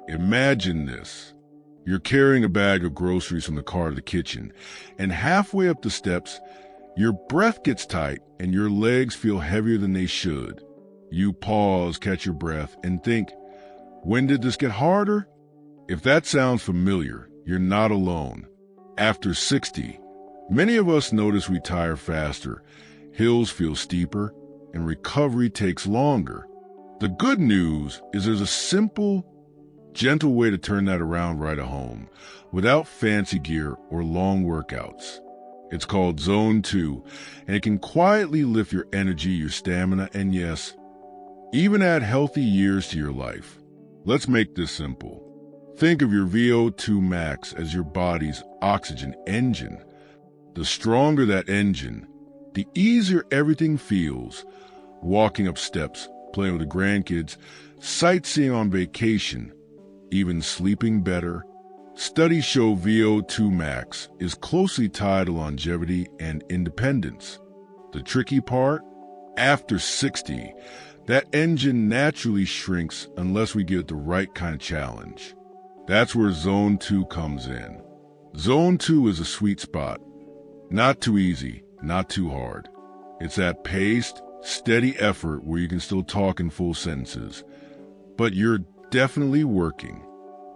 Imagine this. You're carrying a bag of groceries from the car to the kitchen, and halfway up the steps, your breath gets tight and your legs feel heavier than they should. You pause, catch your breath, and think, when did this get harder? If that sounds familiar, you're not alone. After 60, many of us notice we tire faster, hills feel steeper, and recovery takes longer. The good news is there's a simple, gentle way to turn that around right at home, without fancy gear or long workouts. It's called Zone 2, and it can quietly lift your energy, your stamina, and yes, even add healthy years to your life. Let's make this simple. Think of your VO2 max as your body's oxygen engine. The stronger that engine, the easier everything feels. Walking up steps, playing with the grandkids, sightseeing on vacation, even sleeping better. Studies show VO2 max is closely tied to longevity and independence. The tricky part? After 60, that engine naturally shrinks unless we give it the right kind of challenge. That's where Zone 2 comes in. Zone 2 is a sweet spot. Not too easy, not too hard. It's that paced, steady effort where you can still talk in full sentences, but you're definitely working.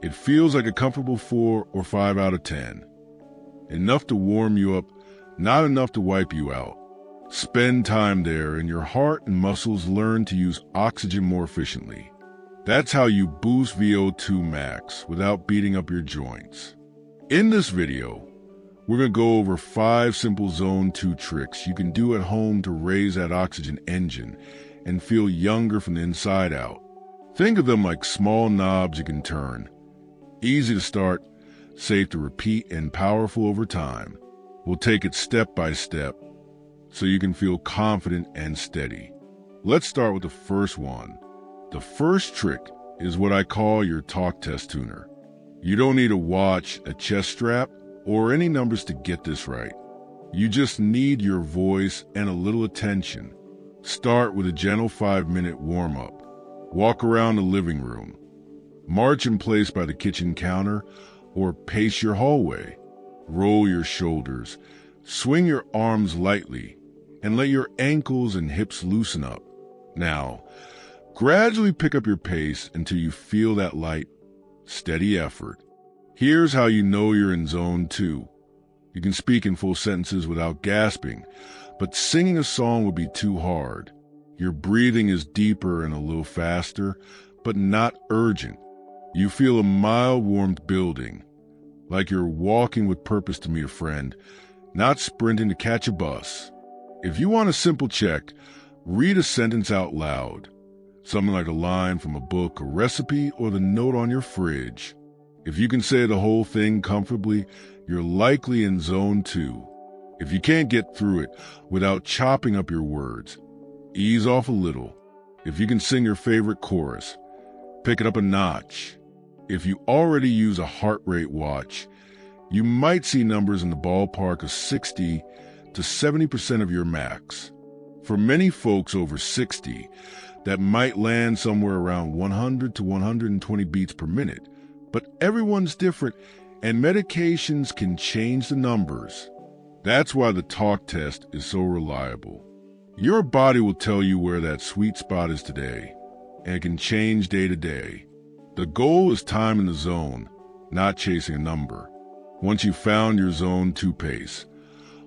It feels like a comfortable 4 or 5 out of 10. Enough to warm you up, not enough to wipe you out. Spend time there and your heart and muscles learn to use oxygen more efficiently. That's how you boost VO2 max without beating up your joints. In this video, we're going to go over 5 simple Zone 2 tricks you can do at home to raise that oxygen engine and feel younger from the inside out. Think of them like small knobs you can turn. Easy to start, safe to repeat, and powerful over time. We'll take it step by step so you can feel confident and steady. Let's start with the first one. The first trick is what I call your talk test tuner. You don't need a watch, a chest strap, or any numbers to get this right. You just need your voice and a little attention. Start with a gentle 5-minute warm-up. Walk around the living room. March in place by the kitchen counter or pace your hallway. Roll your shoulders. Swing your arms lightly and let your ankles and hips loosen up. Now, gradually pick up your pace until you feel that light, steady effort. Here's how you know you're in Zone 2. You can speak in full sentences without gasping, but singing a song would be too hard. Your breathing is deeper and a little faster, but not urgent. You feel a mild warmth building, like you're walking with purpose to meet a friend, not sprinting to catch a bus. If you want a simple check, read a sentence out loud. Something like a line from a book, a recipe, or the note on your fridge. If you can say the whole thing comfortably, you're likely in Zone 2. If you can't get through it without chopping up your words, ease off a little. If you can sing your favorite chorus, pick it up a notch. If you already use a heart rate watch, you might see numbers in the ballpark of 60 to 70% of your max. For many folks over 60, that might land somewhere around 100 to 120 beats per minute. But everyone's different, and medications can change the numbers. That's why the talk test is so reliable. Your body will tell you where that sweet spot is today, and it can change day to day. The goal is time in the zone, not chasing a number. Once you've found your Zone 2 pace,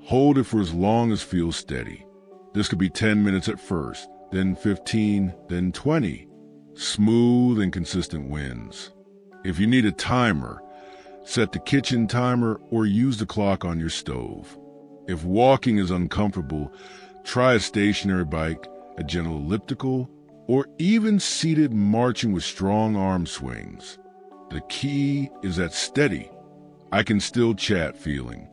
hold it for as long as feels steady. This could be 10 minutes at first, then 15, then 20. Smooth and consistent wins. If you need a timer, set the kitchen timer or use the clock on your stove. If walking is uncomfortable, try a stationary bike, a gentle elliptical, or even seated marching with strong arm swings. The key is that steady, I can still chat feeling.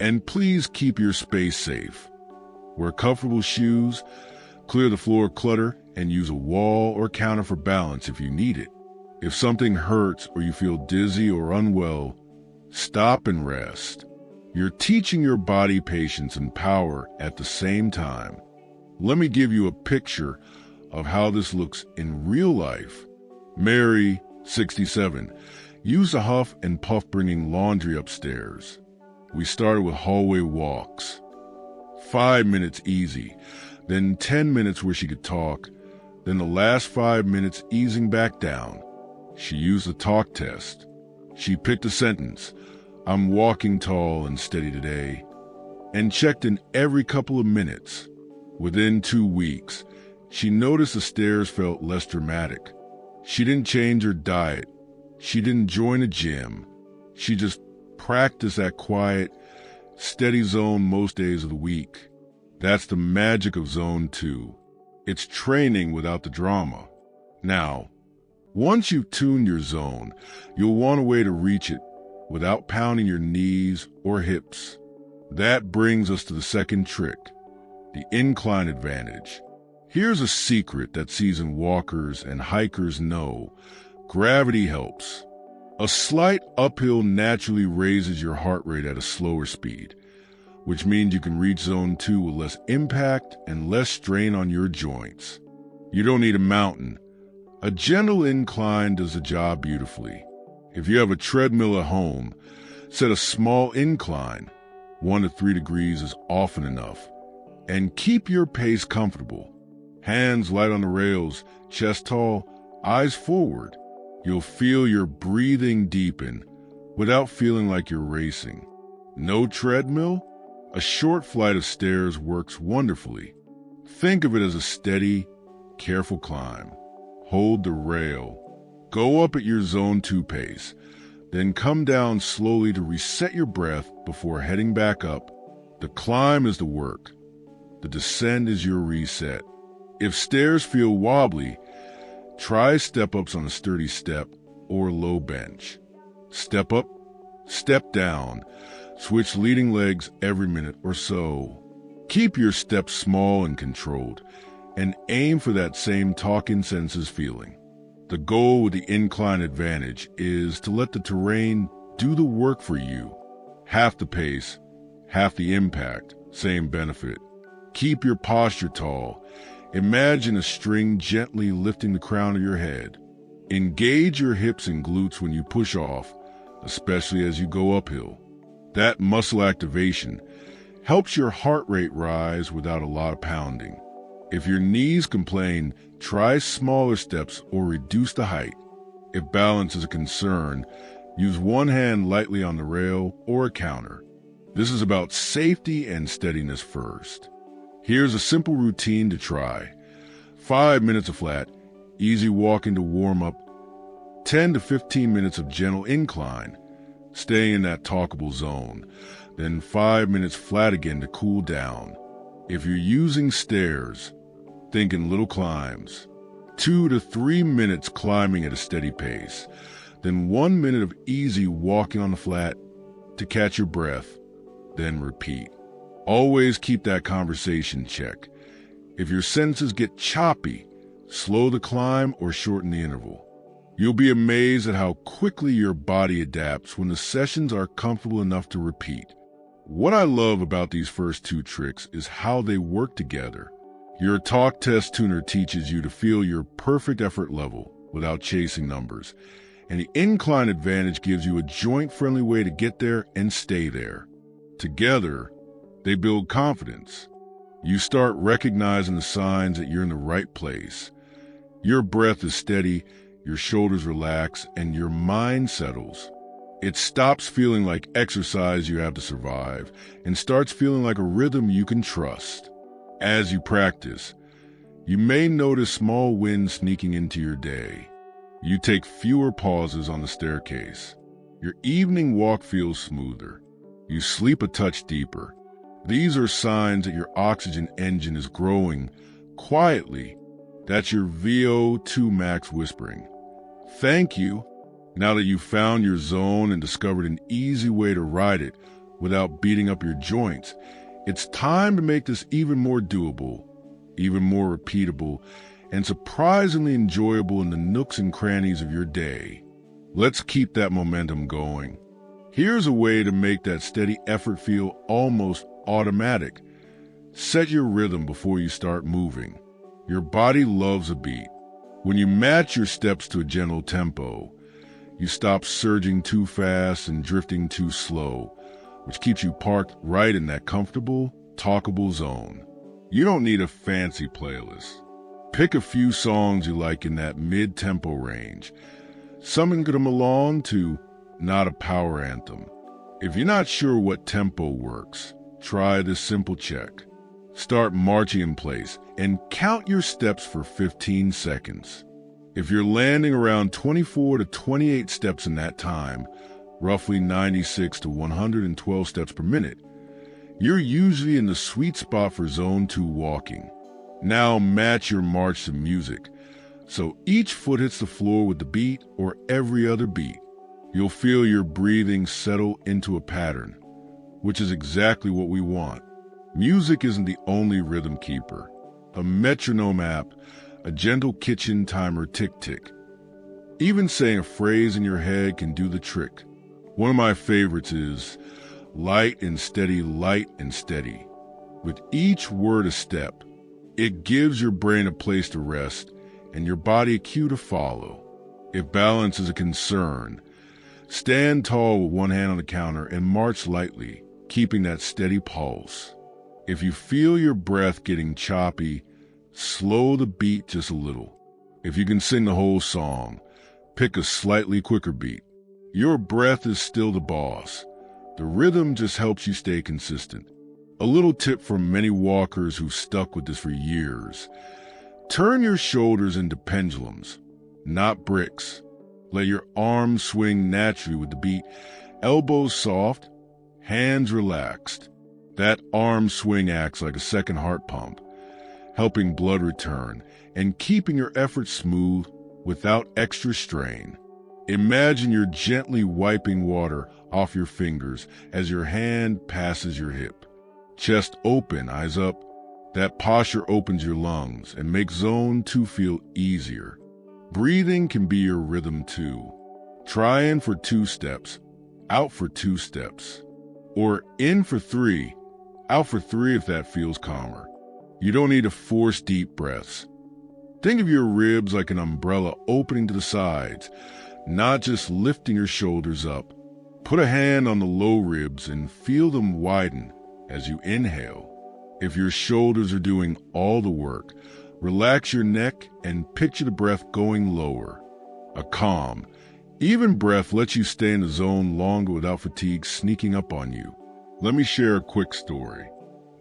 And please keep your space safe. Wear comfortable shoes, clear the floor clutter, and use a wall or counter for balance if you need it. If something hurts or you feel dizzy or unwell, stop and rest. You're teaching your body patience and power at the same time. Let me give you a picture of how this looks in real life. Mary, 67. Use the huff and puff bringing laundry upstairs. We started with hallway walks. 5 minutes easy, then 10 minutes where she could talk, then the last 5 minutes easing back down. She used the talk test. She picked a sentence, "I'm walking tall and steady today," and checked in every couple of minutes. Within 2 weeks, she noticed the stairs felt less dramatic. She didn't change her diet. She didn't join a gym. She just practiced that quiet, steady zone most days of the week. That's the magic of Zone 2. It's training without the drama. Now, once you've tuned your zone, you'll want a way to reach it without pounding your knees or hips. That brings us to the second trick, the incline advantage. Here's a secret that seasoned walkers and hikers know. Gravity helps. A slight uphill naturally raises your heart rate at a slower speed, which means you can reach Zone 2 with less impact and less strain on your joints. You don't need a mountain. A gentle incline does the job beautifully. If you have a treadmill at home, set a small incline. 1 to 3 degrees is often enough. And keep your pace comfortable. Hands light on the rails, chest tall, eyes forward. You'll feel your breathing deepen without feeling like you're racing. No treadmill? A short flight of stairs works wonderfully. Think of it as a steady, careful climb. Hold the rail. Go up at your Zone 2 pace, then come down slowly to reset your breath before heading back up. The climb is the work. The descent is your reset. If stairs feel wobbly, try step-ups on a sturdy step or low bench. Step up, step down. Switch leading legs every minute or so. Keep your steps small and controlled, and aim for that same talking senses feeling. The goal with the incline advantage is to let the terrain do the work for you. Half the pace, half the impact, same benefit. Keep your posture tall. Imagine a string gently lifting the crown of your head. Engage your hips and glutes when you push off, especially as you go uphill. That muscle activation helps your heart rate rise without a lot of pounding. If your knees complain, try smaller steps or reduce the height. If balance is a concern, use one hand lightly on the rail or a counter. This is about safety and steadiness first. Here's a simple routine to try. 5 minutes of flat, easy walking to warm up. 10 to 15 minutes of gentle incline. Stay in that talkable zone. Then 5 minutes flat again to cool down. If you're using stairs, think in little climbs. 2 to 3 minutes climbing at a steady pace. Then 1 minute of easy walking on the flat to catch your breath. Then repeat. Always keep that conversation check. If your sentences get choppy, slow the climb or shorten the interval. You'll be amazed at how quickly your body adapts when the sessions are comfortable enough to repeat. What I love about these first 2 tricks is how they work together. Your talk test tuner teaches you to feel your perfect effort level without chasing numbers. And the incline advantage gives you a joint-friendly way to get there and stay there. Together, they build confidence. You start recognizing the signs that you're in the right place. Your breath is steady, your shoulders relax, and your mind settles. It stops feeling like exercise you have to survive and starts feeling like a rhythm you can trust. As you practice, you may notice small wins sneaking into your day. You take fewer pauses on the staircase. Your evening walk feels smoother. You sleep a touch deeper. These are signs that your oxygen engine is growing quietly. That's your VO2 max whispering. Thank you. Now that you've found your zone and discovered an easy way to ride it without beating up your joints, it's time to make this even more doable, even more repeatable, and surprisingly enjoyable in the nooks and crannies of your day. Let's keep that momentum going. Here's a way to make that steady effort feel almost automatic. Set your rhythm before you start moving. Your body loves a beat. When you match your steps to a gentle tempo, You stop surging too fast and drifting too slow, which keeps you parked right in that comfortable, talkable zone. You don't need a fancy playlist. Pick a few songs you like in that mid-tempo range. Summon them along to not a power anthem. If you're not sure what tempo works, try this simple check. Start marching in place and count your steps for 15 seconds. If you're landing around 24 to 28 steps in that time, roughly 96 to 112 steps per minute, you're usually in the sweet spot for zone 2 walking. Now match your march to music, so each foot hits the floor with the beat or every other beat. You'll feel your breathing settle into a pattern, which is exactly what we want. Music isn't the only rhythm keeper. A metronome app, a gentle kitchen timer tick-tick. Even saying a phrase in your head can do the trick. One of my favorites is light and steady, light and steady. With each word a step, it gives your brain a place to rest and your body a cue to follow. If balance is a concern, stand tall with one hand on the counter and march lightly, keeping that steady pulse. If you feel your breath getting choppy, slow the beat just a little. If you can sing the whole song, pick a slightly quicker beat. Your breath is still the boss. The rhythm just helps you stay consistent. A little tip from many walkers who've stuck with this for years. Turn your shoulders into pendulums, not bricks. Let your arms swing naturally with the beat. Elbows soft, hands relaxed. That arm swing acts like a second heart pump, helping blood return and keeping your effort smooth without extra strain. Imagine you're gently wiping water off your fingers as your hand passes your hip. Chest open, eyes up. That posture opens your lungs and makes zone 2 feel easier. Breathing can be your rhythm too. Try in for 2 steps, out for 2 steps. Or in for 3, out for 3 if that feels calmer. You don't need to force deep breaths. Think of your ribs like an umbrella opening to the sides, not just lifting your shoulders up. Put a hand on the low ribs and feel them widen as you inhale. If your shoulders are doing all the work, relax your neck and picture the breath going lower. A calm, even breath lets you stay in the zone longer without fatigue sneaking up on you. Let me share a quick story.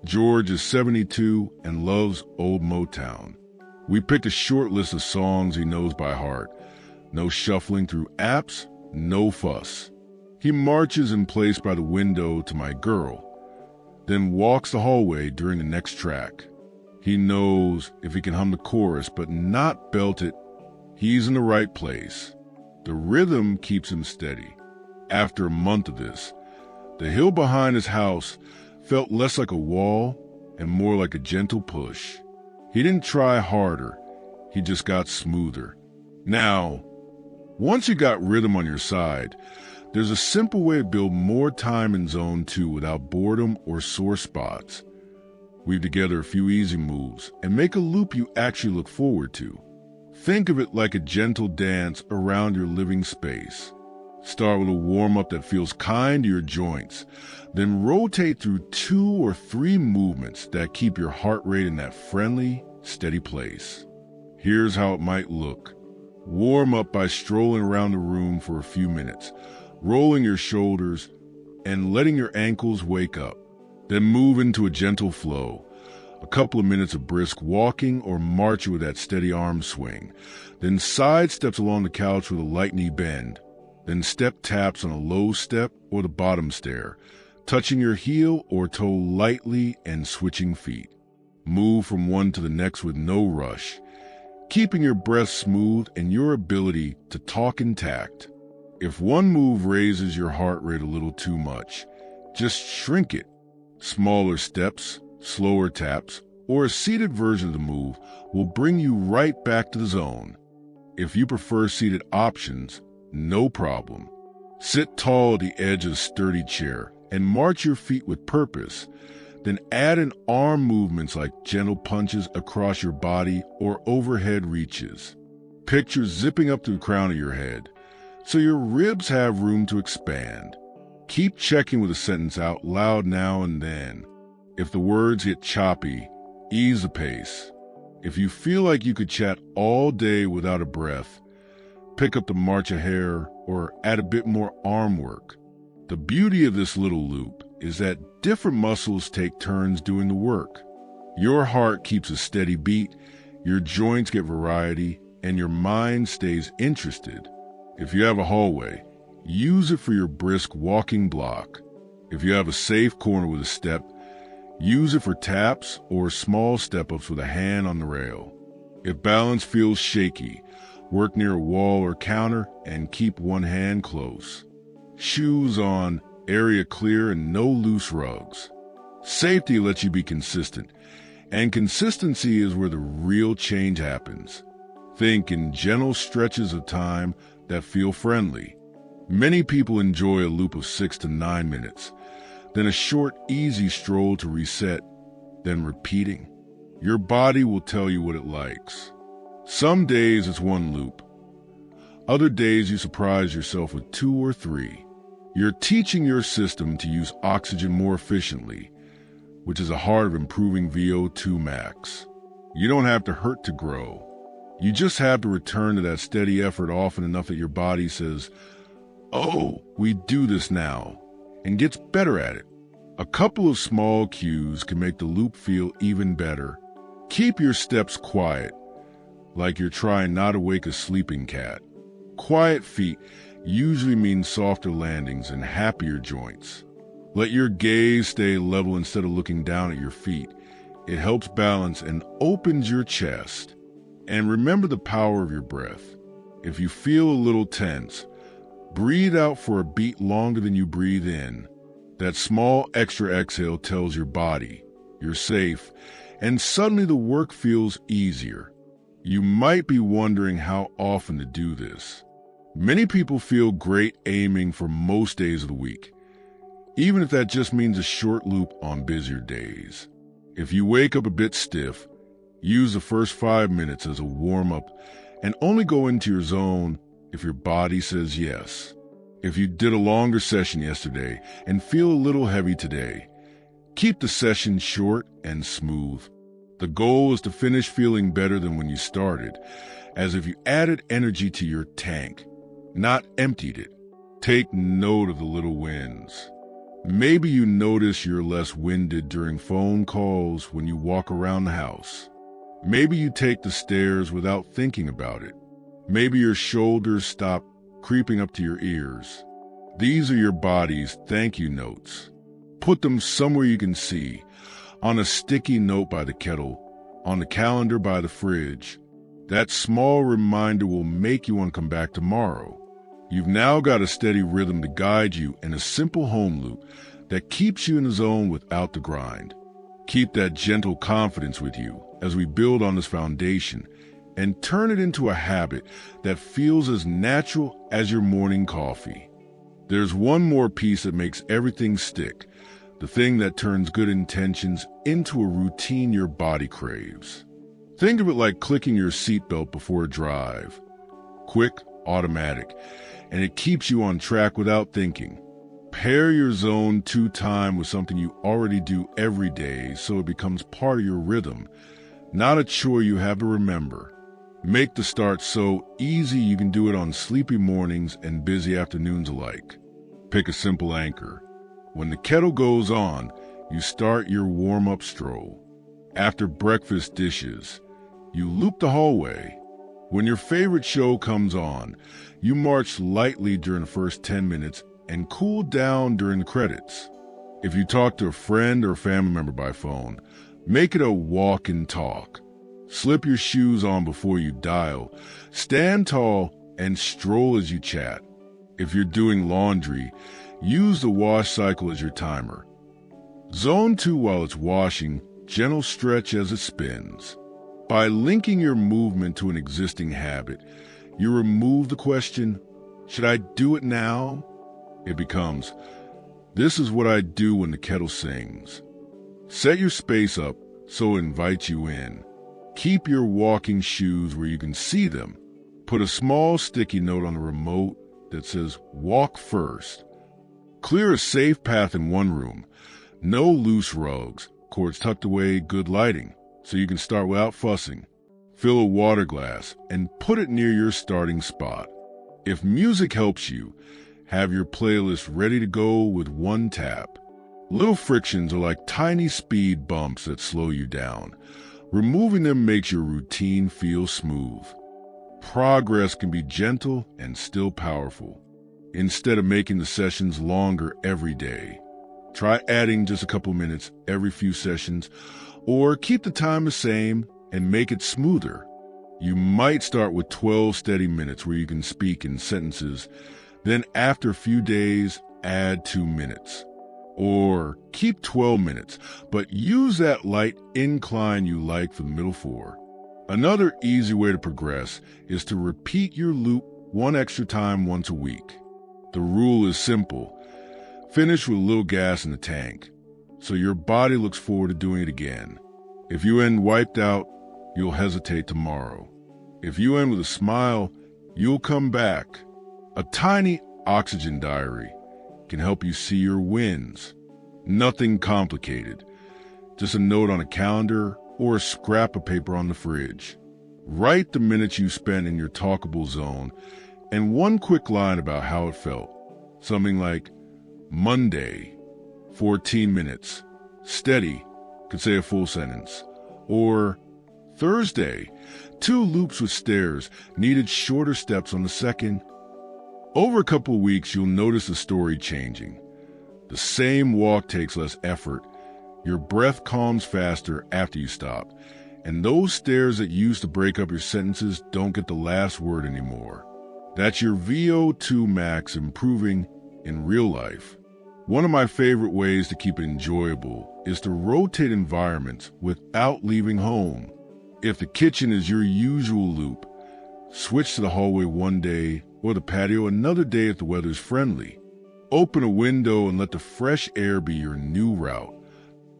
George is 72 and loves old Motown. We picked a short list of songs he knows by heart. No shuffling through apps, no fuss. He marches in place by the window to My Girl, then walks the hallway during the next track. He knows if he can hum the chorus but not belt it, he's in the right place. The rhythm keeps him steady. After a month of this, the hill behind his house felt less like a wall and more like a gentle push. He didn't try harder, he just got smoother. Now, once you got rhythm on your side, there's a simple way to build more time in zone 2 without boredom or sore spots. Weave together a few easy moves and make a loop you actually look forward to. Think of it like a gentle dance around your living space. Start with a warm-up that feels kind to your joints, then rotate through 2 or 3 movements that keep your heart rate in that friendly, steady place. Here's how it might look. Warm up by strolling around the room for a few minutes, rolling your shoulders and letting your ankles wake up. Then move into a gentle flow. A couple of minutes of brisk walking or marching with that steady arm swing. Then side steps along the couch with a light knee bend. Then step taps on a low step or the bottom stair, touching your heel or toe lightly and switching feet. Move from one to the next with no rush, keeping your breath smooth and your ability to talk intact. If one move raises your heart rate a little too much, just shrink it. Smaller steps, slower taps, or a seated version of the move will bring you right back to the zone. If you prefer seated options, no problem. Sit tall at the edge of a sturdy chair and march your feet with purpose. Then add in arm movements like gentle punches across your body or overhead reaches. Picture zipping up to the crown of your head. so your ribs have room to expand. Keep checking with a sentence out loud now and then. If the words get choppy, ease the pace. If you feel like you could chat all day without a breath, pick up the march a hair or add a bit more arm work. The beauty of this little loop is that different muscles take turns doing the work. Your heart keeps a steady beat, your joints get variety, and your mind stays interested. If you have a hallway, use it for your brisk walking block. If you have a safe corner with a step, use it for taps or small step-ups with a hand on the rail. If balance feels shaky, work near a wall or counter and keep one hand close. Shoes on, area clear, and no loose rugs. Safety lets you be consistent, and consistency is where the real change happens. Think in gentle stretches of time that feel friendly. Many people enjoy a loop of 6 to 9 minutes, then a short, easy stroll to reset, then repeating. Your body will tell you what it likes. Some days it's one loop. Other days you surprise yourself with 2 or 3. You're teaching your system to use oxygen more efficiently, which is the heart of improving VO2 max. You don't have to hurt to grow. You just have to return to that steady effort often enough that your body says, "Oh, we do this now," and gets better at it. A couple of small cues can make the loop feel even better. Keep your steps quiet, like you're trying not to wake a sleeping cat. Quiet feet usually mean softer landings and happier joints. Let your gaze stay level instead of looking down at your feet. It helps balance and opens your chest. And remember the power of your breath. If you feel a little tense, breathe out for a beat longer than you breathe in. That small extra exhale tells your body you're safe, and suddenly the work feels easier. You might be wondering how often to do this. Many people feel great aiming for most days of the week, even if that just means a short loop on busier days. If you wake up a bit stiff, use the first 5 minutes as a warm-up and only go into your zone if your body says yes. If you did a longer session yesterday and feel a little heavy today, keep the session short and smooth. The goal is to finish feeling better than when you started, as if you added energy to your tank, not emptied it. Take note of the little wins. Maybe you notice you're less winded during phone calls when you walk around the house. Maybe you take the stairs without thinking about it. Maybe your shoulders stop creeping up to your ears. These are your body's thank you notes. Put them somewhere you can see, on a sticky note by the kettle, on the calendar by the fridge. That small reminder will make you want to come back tomorrow. You've now got a steady rhythm to guide you in a simple home loop that keeps you in the zone without the grind. Keep that gentle confidence with you as we build on this foundation and turn it into a habit that feels as natural as your morning coffee. There's one more piece that makes everything stick, the thing that turns good intentions into a routine your body craves. Think of it like clicking your seatbelt before a drive. Quick, automatic, and it keeps you on track without thinking. Pair your zone 2 time with something you already do every day so it becomes part of your rhythm, not a chore you have to remember. Make the start so easy you can do it on sleepy mornings and busy afternoons alike. Pick a simple anchor. When the kettle goes on, you start your warm-up stroll. After breakfast dishes, you loop the hallway. When your favorite show comes on, you march lightly during the first 10 minutes and cool down during the credits. If you talk to a friend or family member by phone, make it a walk and talk. Slip your shoes on before you dial. Stand tall and stroll as you chat. If you're doing laundry, use the wash cycle as your timer. Zone 2 while it's washing, gentle stretch as it spins. By linking your movement to an existing habit, you remove the question, should I do it now? It becomes, this is what I do when the kettle sings. Set your space up so it invites you in. Keep your walking shoes where you can see them. Put a small sticky note on the remote that says walk first. Clear a safe path in one room. No loose rugs, cords tucked away, good lighting, so you can start without fussing. Fill a water glass and put it near your starting spot. If music helps you, have your playlist ready to go with one tap. Little frictions are like tiny speed bumps that slow you down. Removing them makes your routine feel smooth. Progress can be gentle and still powerful. Instead of making the sessions longer every day, try adding just a couple minutes every few sessions, or keep the time the same and make it smoother. You might start with 12 steady minutes where you can speak in sentences, then after a few days, add 2 minutes. Or keep 12 minutes, but use that light incline you like for the middle 4. Another easy way to progress is to repeat your loop one extra time once a week. The rule is simple. Finish with a little gas in the tank, so your body looks forward to doing it again. If you end wiped out, you'll hesitate tomorrow. If you end with a smile, you'll come back. A tiny oxygen diary can help you see your wins. Nothing complicated. Just a note on a calendar or a scrap of paper on the fridge. Write the minutes you spent in your talkable zone and one quick line about how it felt. Something like, Monday, 14 minutes. Steady, could say a full sentence. Or, Thursday, 2 loops with stairs, needed shorter steps on the second. Over a couple of weeks, you'll notice the story changing. The same walk takes less effort. Your breath calms faster after you stop. And those stairs that used to break up your sentences don't get the last word anymore. That's your VO2 max improving in real life. One of my favorite ways to keep it enjoyable is to rotate environments without leaving home. If the kitchen is your usual loop, switch to the hallway one day or the patio another day if the weather's friendly. Open a window and let the fresh air be your new route.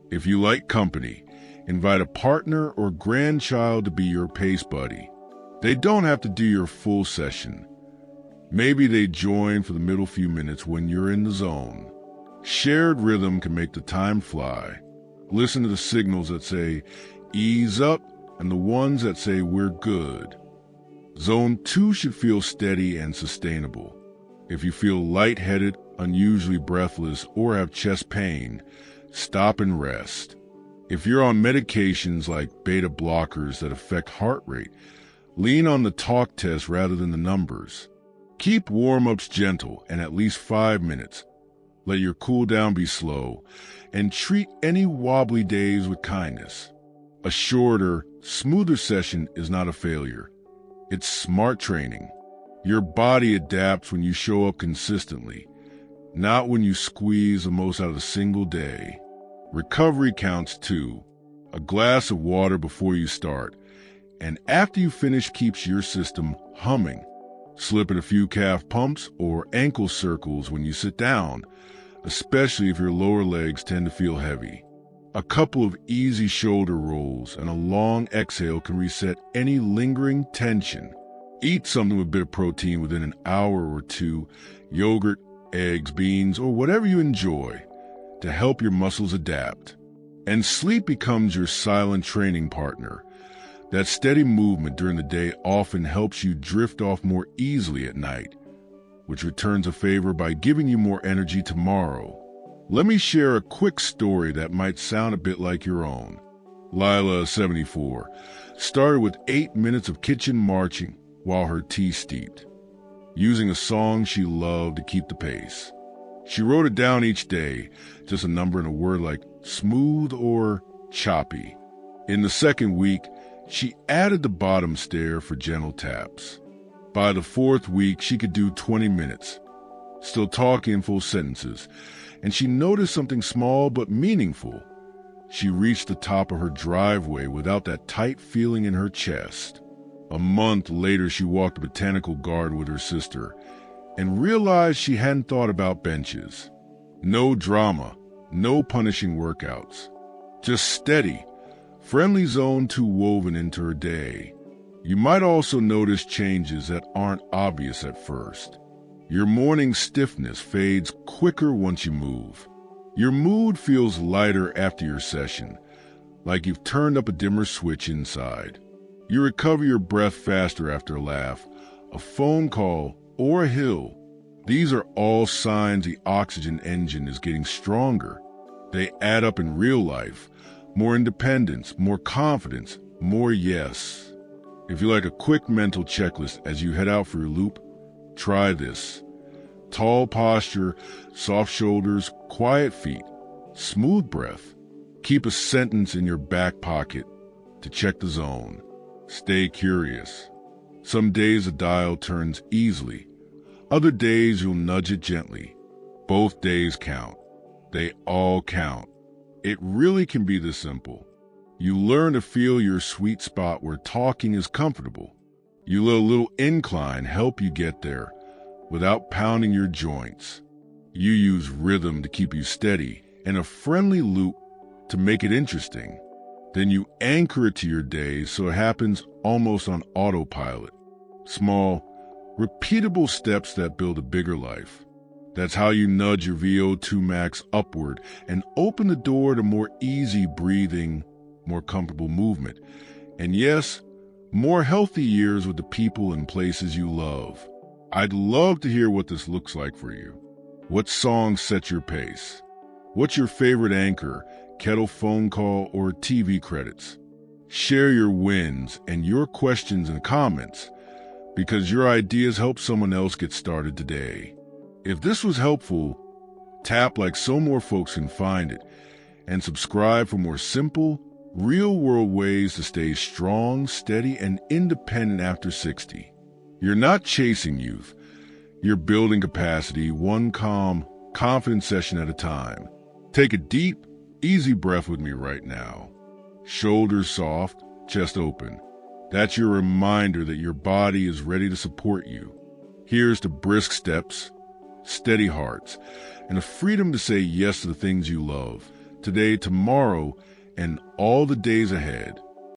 If you like company, invite a partner or grandchild to be your pace buddy. They don't have to do your full session. Maybe they join for the middle few minutes when you're in the zone. Shared rhythm can make the time fly. Listen to the signals that say, ease up, and the ones that say, we're good. Zone 2 should feel steady and sustainable. If you feel lightheaded, unusually breathless, or have chest pain, stop and rest. If you're on medications like beta blockers that affect heart rate, lean on the talk test rather than the numbers. Keep warm-ups gentle and at least 5 minutes. Let your cool down be slow, and treat any wobbly days with kindness. A shorter, smoother session is not a failure. It's smart training. Your body adapts when you show up consistently, not when you squeeze the most out of a single day. Recovery counts too. A glass of water before you start, and after you finish keeps your system humming. Slip in a few calf pumps or ankle circles when you sit down, especially if your lower legs tend to feel heavy. A couple of easy shoulder rolls and a long exhale can reset any lingering tension. Eat something with a bit of protein within an hour or two, yogurt, eggs, beans, or whatever you enjoy, to help your muscles adapt. And sleep becomes your silent training partner. That steady movement during the day often helps you drift off more easily at night, which returns a favor by giving you more energy tomorrow. Let me share a quick story that might sound a bit like your own. Lila, 74, started with 8 minutes of kitchen marching while her tea steeped, using a song she loved to keep the pace. She wrote it down each day, just a number and a word like smooth or choppy. In the second week, she added the bottom stair for gentle taps. By the 4th week, she could do 20 minutes, still talking in full sentences, and she noticed something small but meaningful. She reached the top of her driveway without that tight feeling in her chest. A month later, she walked the botanical garden with her sister and realized she hadn't thought about benches. No drama, no punishing workouts. Just steady, friendly zone 2 woven into her day. You might also notice changes that aren't obvious at first. Your morning stiffness fades quicker once you move. Your mood feels lighter after your session, like you've turned up a dimmer switch inside. You recover your breath faster after a laugh, a phone call, or a hill. These are all signs the oxygen engine is getting stronger. They add up in real life. More independence, more confidence, more yes. If you like a quick mental checklist as you head out for your loop, try this. Tall posture, soft shoulders, quiet feet, smooth breath. Keep a sentence in your back pocket to check the zone. Stay curious. Some days the dial turns easily. Other days you'll nudge it gently. Both days count. They all count. It really can be this simple. You learn to feel your sweet spot where talking is comfortable. You let a little incline help you get there without pounding your joints. You use rhythm to keep you steady and a friendly loop to make it interesting. Then you anchor it to your day so it happens almost on autopilot. Small, repeatable steps that build a bigger life. That's how you nudge your VO2 max upward and open the door to more easy breathing, more comfortable movement, and yes, more healthy years with the people and places you love. I'd love to hear what this looks like for you. What song sets your pace? What's your favorite anchor, kettle phone call, or TV credits? Share your wins and your questions and comments, because your ideas help someone else get started today. If this was helpful, tap like so more folks can find it, and subscribe for more simple, real-world ways to stay strong, steady, and independent after 60. You're not chasing youth. You're building capacity, one calm, confident session at a time. Take a deep, easy breath with me right now. Shoulders soft, chest open. That's your reminder that your body is ready to support you. Here's to brisk steps, steady hearts, and the freedom to say yes to the things you love, today, tomorrow, and all the days ahead.